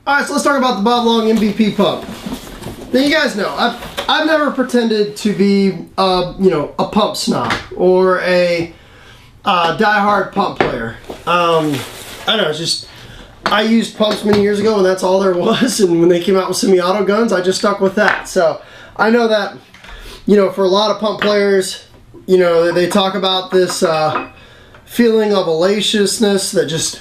Alright, so let's talk about the Bob Long MVP pump. Now you guys know, I've never pretended to be, you know, a pump snob or a die-hard pump player. I don't know, it's just, I used pumps many years ago and that's all there was, and when they came out with semi-auto guns, I just stuck with that. So, I know that, you know, for a lot of pump players, you know, they talk about this feeling of elaciousness that just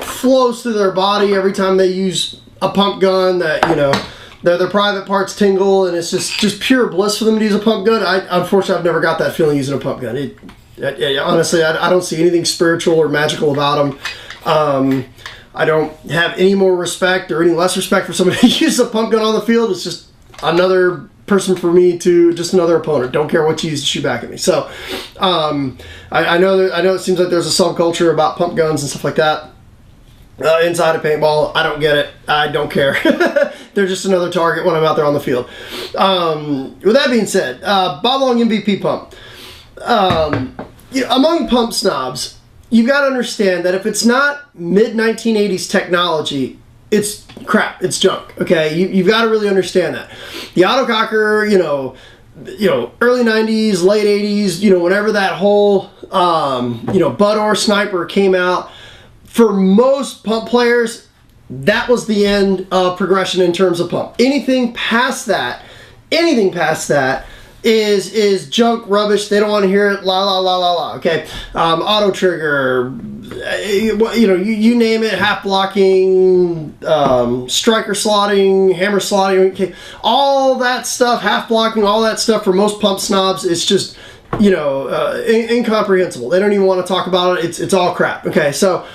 flows through their body every time they use a pump gun, that, you know, their private parts tingle, and it's just pure bliss for them to use a pump gun. Unfortunately, I've never got that feeling using a pump gun. Honestly, I don't see anything spiritual or magical about them. I don't have any more respect or any less respect for somebody who uses a pump gun on the field. It's just another person for me to, just another opponent. Don't care what you use to shoot back at me. So, I know it seems like there's a subculture about pump guns and stuff like that. Inside of paintball, I don't get it. I don't care. They're just another target when I'm out there on the field. With that being said, Bob Long MVP pump. You know, among pump snobs, you've got to understand that if it's not mid-1980s technology, it's crap. It's junk. Okay, you've got to really understand that. The autococker, you know, early 90s, late 80s, you know, whenever that whole, you know, butt or sniper came out. For most pump players, that was the end of progression in terms of pump. Anything past that is junk, rubbish. They don't want to hear it. La la la la la. Okay, auto trigger, you know, you name it. Half blocking, striker slotting, hammer slotting. Okay, all that stuff, half blocking, all that stuff for most pump snobs, it's just, you know, incomprehensible. They don't even want to talk about it. It's all crap. Okay, so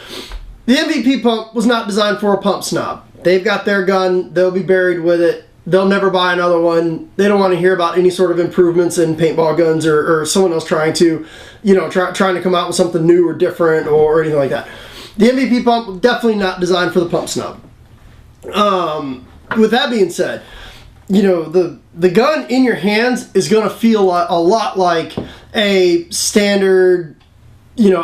the MVP pump was not designed for a pump snob. They've got their gun. They'll be buried with it. They'll never buy another one. They don't want to hear about any sort of improvements in paintball guns or someone else trying to, you know, trying to come out with something new or different or anything like that. The MVP pump, definitely not designed for the pump snob. With that being said, you know, the gun in your hands is going to feel a lot like a standard, you know,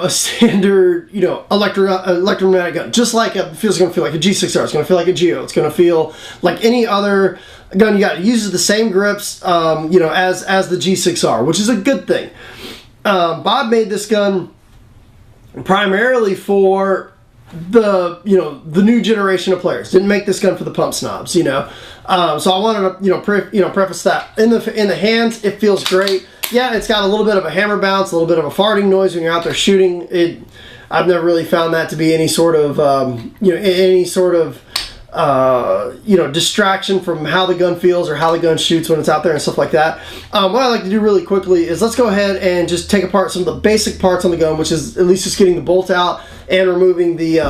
electromagnetic gun. Just like it feels going to feel like a G6R. It's going to feel like a Geo. It's going to feel like any other gun you got. It uses the same grips, you know, as the G6R, which is a good thing. Bob made this gun primarily for the, you know, the new generation of players. Didn't make this gun for the pump snobs, you know. So I wanted to, you know, preface that. In the hands, it feels great. Yeah, it's got a little bit of a hammer bounce, a little bit of a farting noise when you're out there shooting. I've never really found that to be any sort of, you know, distraction from how the gun feels or how the gun shoots when it's out there and stuff like that. What I like to do really quickly is let's go ahead and just take apart some of the basic parts on the gun, which is at least just getting the bolt out and removing the,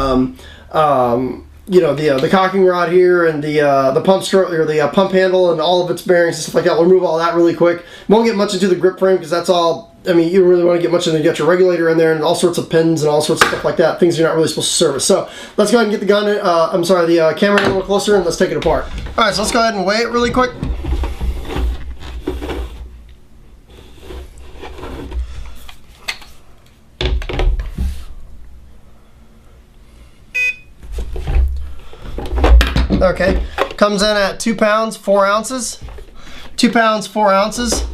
you know, the cocking rod here and the pump stroke or the pump handle and all of its bearings and stuff like that. We'll remove all that really quick. Won't get much into the grip frame because that's all. I mean, you don't really want to get much into. You got your regulator in there and all sorts of pins and all sorts of stuff like that. Things you're not really supposed to service. So let's go ahead and get the gun. The camera a little closer and let's take it apart. All right, so let's go ahead and weigh it really quick. Okay, comes in at 2 pounds 4 ounces. 2 pounds 4 ounces.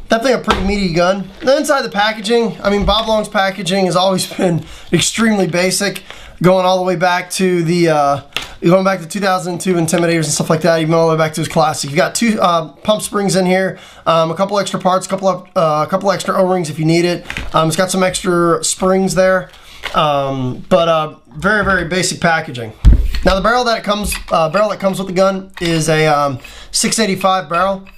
Definitely a pretty meaty gun. The inside the packaging, I mean, Bob Long's packaging has always been extremely basic, going all the way back to the going back to 2002 Intimidators and stuff like that, even all the way back to his classic. You got 2 pump springs in here, a couple extra parts, a couple extra O-rings if you need it. It's got some extra springs there, but very, very basic packaging. Now the barrel that comes with the gun is a 685 barrel,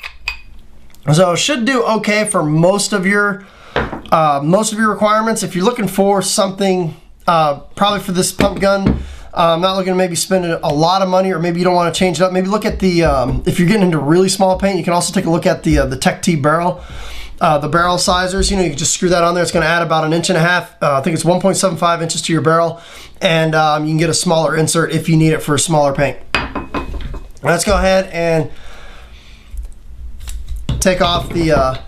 so it should do okay for most of your requirements. If you're looking for something, probably for this pump gun, I'm not looking to maybe spend a lot of money, or maybe you don't want to change it up. Maybe look at the if you're getting into really small paint, you can also take a look at the Tech T barrel. The barrel sizers, you know, you can just screw that on there. It's going to add about 1.5 inches. I think it's 1.75 inches to your barrel, and you can get a smaller insert if you need it for a smaller paint. Let's go ahead and take off the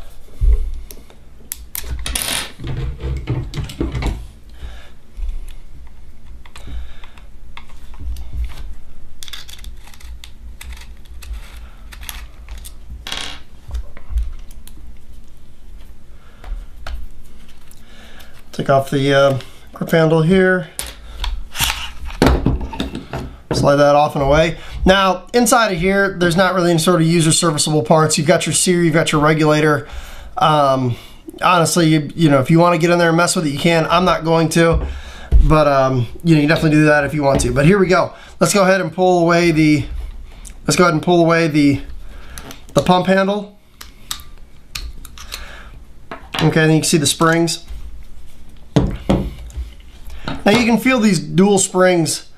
Take off the grip handle here. Slide that off and away. Now, inside of here, there's not really any sort of user serviceable parts. You've got your sear, you've got your regulator. Honestly, you know, if you want to get in there and mess with it, you can. I'm not going to, but you know, you definitely do that if you want to. But here we go. Let's go ahead and pull away the. Let's go ahead and pull away the pump handle. Okay, then you can see the springs. Now you can feel these dual springs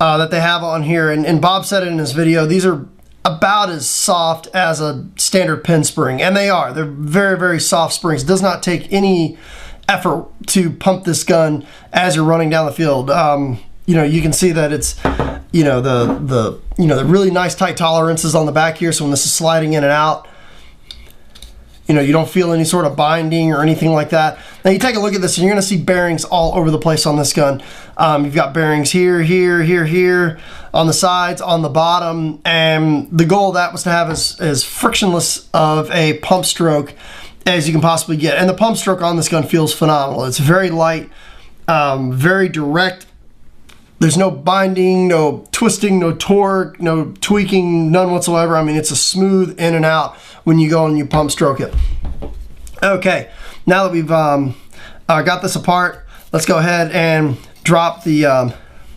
that they have on here, and Bob said it in his video, these are about as soft as a standard pin spring, and they are. They're very, very soft springs. It does not take any effort to pump this gun as you're running down the field. You know, you can see that it's, you know, the really nice tight tolerances on the back here, so when this is sliding in and out, you know, you don't feel any sort of binding or anything like that. Now you take a look at this and you're gonna see bearings all over the place on this gun. You've got bearings here, here, here, here, on the sides, on the bottom, and the goal of that was to have as frictionless of a pump stroke as you can possibly get. And the pump stroke on this gun feels phenomenal. It's very light, very direct. There's no binding, no twisting, no torque, no tweaking, none whatsoever. I mean, it's a smooth in and out when you go and you pump stroke it. Okay, now that we've got this apart, let's go ahead and drop the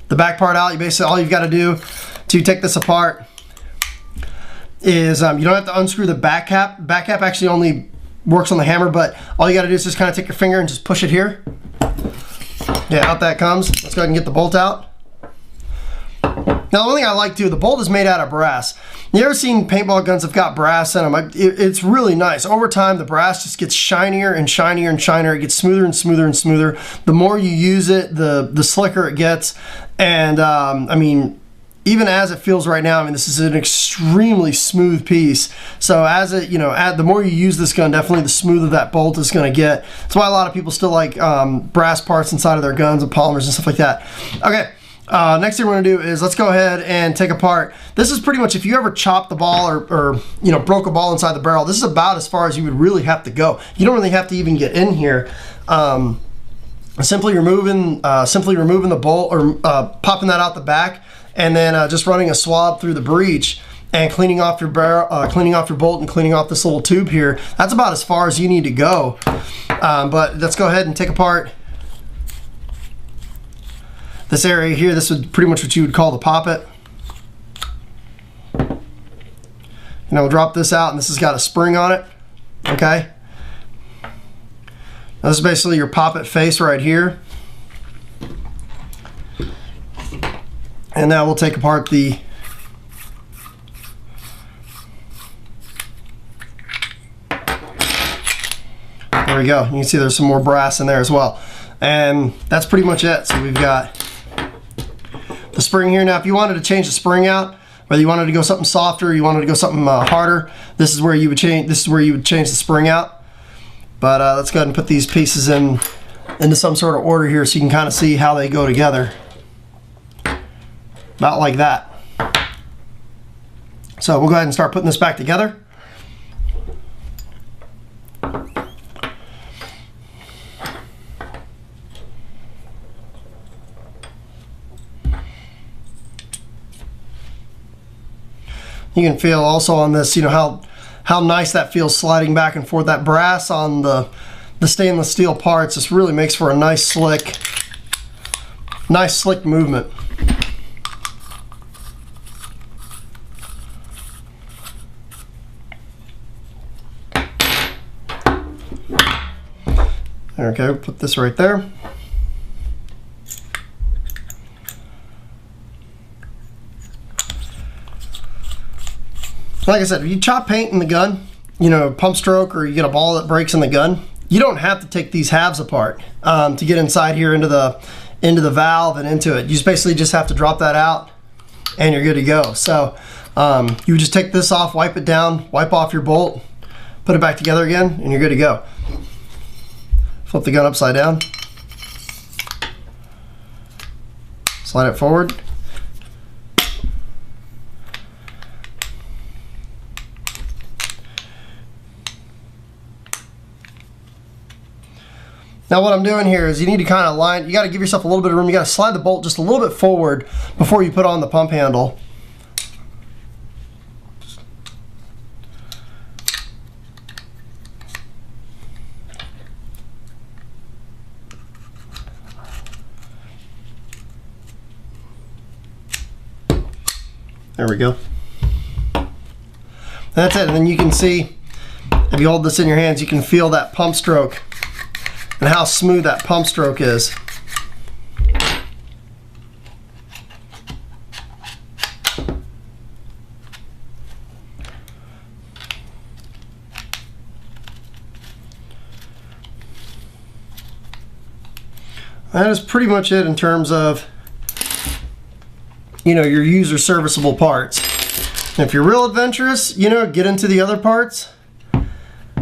back part out. You basically, all you've got to do to take this apart is you don't have to unscrew the back cap. Back cap actually only works on the hammer, but all you got to do is just kind of take your finger and just push it here. Yeah, out that comes. Let's go ahead and get the bolt out. Now, the one thing I like too, the bolt is made out of brass. You ever seen paintball guns that have got brass in them? It's really nice. Over time, the brass just gets shinier and shinier and shinier. It gets smoother and smoother and smoother. The more you use it, the slicker it gets. And I mean, even as it feels right now, I mean, this is an extremely smooth piece. So as it, you know, the more you use this gun, definitely the smoother that bolt is going to get. That's why a lot of people still like brass parts inside of their guns and polymers and stuff like that. Okay. Next thing we're going to do is let's go ahead and take apart. This is pretty much, if you ever chopped the ball or you know, broke a ball inside the barrel, this is about as far as you would really have to go. You don't really have to even get in here. Simply removing the bolt or popping that out the back, and then just running a swab through the breech and cleaning off your barrel, cleaning off your bolt, and cleaning off this little tube here. That's about as far as you need to go. But let's go ahead and take apart this area here. This would pretty much what you would call the poppet. And we'll drop this out, and this has got a spring on it. Okay. Now this is basically your poppet face right here. And now we'll take apart the there we go. You can see there's some more brass in there as well. And that's pretty much it. So we've got the spring here. Now if you wanted to change the spring out, whether you wanted to go something softer or you wanted to go something harder, this is where you would change the spring out. But let's go ahead and put these pieces into some sort of order here so you can kind of see how they go together. About like that. So we'll go ahead and start putting this back together. You can feel also on this, you know, how nice that feels sliding back and forth. That brass on the stainless steel parts, this really makes for a nice slick movement. Okay, we'll put this right there. Like I said, if you chop paint in the gun, you know, pump stroke, or you get a ball that breaks in the gun, you don't have to take these halves apart to get inside here into the valve and into it. You just basically just have to drop that out and you're good to go. So you would just take this off, wipe it down, wipe off your bolt, put it back together again, and you're good to go. Flip the gun upside down, slide it forward. Now what I'm doing here is you need to kind of line, you got to give yourself a little bit of room. You got to slide the bolt just a little bit forward before you put on the pump handle. There we go. That's it. And then you can see, if you hold this in your hands, you can feel that pump stroke and how smooth that pump stroke is. That is pretty much it in terms of, you know, your user serviceable parts. And if you're real adventurous, you know, get into the other parts.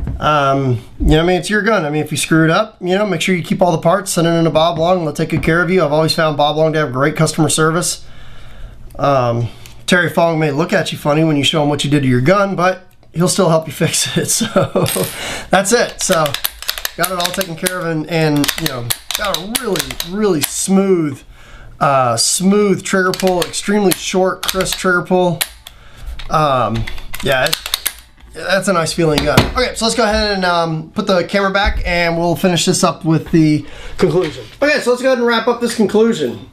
You know, I mean, it's your gun. I mean, if you screw it up, you know, make sure you keep all the parts, send it in to Bob Long, and they'll take good care of you. I've always found Bob Long to have great customer service. Terry Fong may look at you funny when you show him what you did to your gun, but he'll still help you fix it. So that's it. So got it all taken care of, and you know, got a really smooth smooth trigger pull, extremely short, crisp trigger pull. Yeah, that's a nice feeling gun. Okay, so let's go ahead and put the camera back, and we'll finish this up with the conclusion. Okay, so let's go ahead and wrap up this conclusion.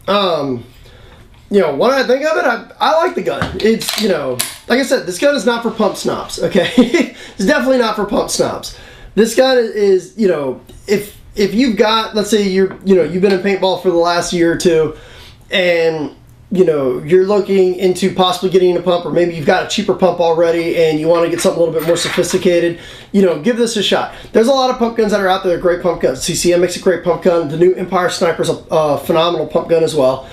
You know, what I think of it, I like the gun. It's, you know, like I said, this gun is not for pump snobs, okay? It's definitely not for pump snobs. This gun is, you know, if you've got, let's say you've been in paintball for the last year or two, and you know, you're looking into possibly getting a pump, or maybe you've got a cheaper pump already and you want to get something a little bit more sophisticated, you know, give this a shot. There's a lot of pump guns that are out there that are great pump guns. CCM makes a great pump gun. The new Empire Sniper is a phenomenal pump gun as well.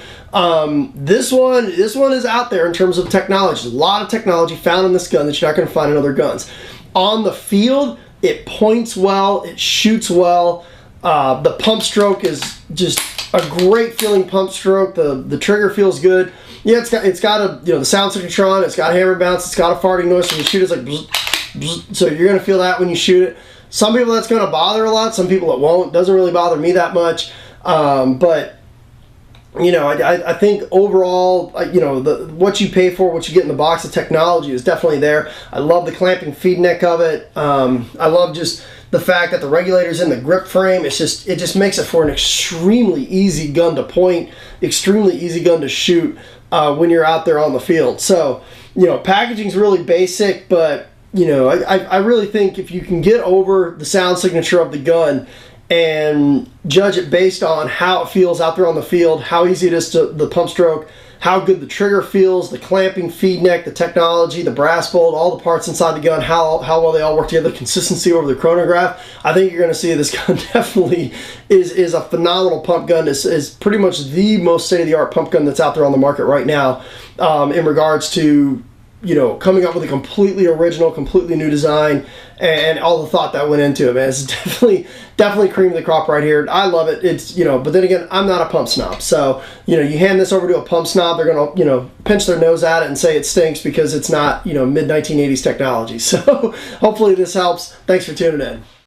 This one is out there in terms of technology. There's a lot of technology found in this gun that you're not going to find in other guns. On the field, it points well, it shoots well. The pump stroke is just a great feeling pump stroke. The trigger feels good. Yeah, it's got a, you know, the sound signature on it. It's got a hammer bounce. It's got a farting noise when you shoot. It's like bzz, bzz, so you're gonna feel that when you shoot it. Some people that's gonna bother a lot. Some people it won't. Doesn't really bother me that much. But you know, I think overall, you know, what you pay for, what you get in the box, the technology is definitely there. I love the clamping feed neck of it. I love just the fact that the regulator's in the grip frame. It just makes it for an extremely easy gun to point, extremely easy gun to shoot when you're out there on the field. So, you know, packaging's really basic, but you know, I really think if you can get over the sound signature of the gun and judge it based on how it feels out there on the field, how easy it is to the pump stroke, how good the trigger feels, the clamping feed neck, the technology, the brass bolt, all the parts inside the gun, how well they all work together, consistency over the chronograph, I think you're going to see this gun definitely is a phenomenal pump gun. Is pretty much the most state-of-the-art pump gun that's out there on the market right now in regards to, you know, coming up with a completely original, completely new design, and all the thought that went into it, man. It's definitely cream of the crop right here. I love it. It's, you know, but then again, I'm not a pump snob. So, you know, you hand this over to a pump snob, they're going to, you know, pinch their nose at it and say it stinks because it's not, you know, mid-1980s technology. So hopefully this helps. Thanks for tuning in.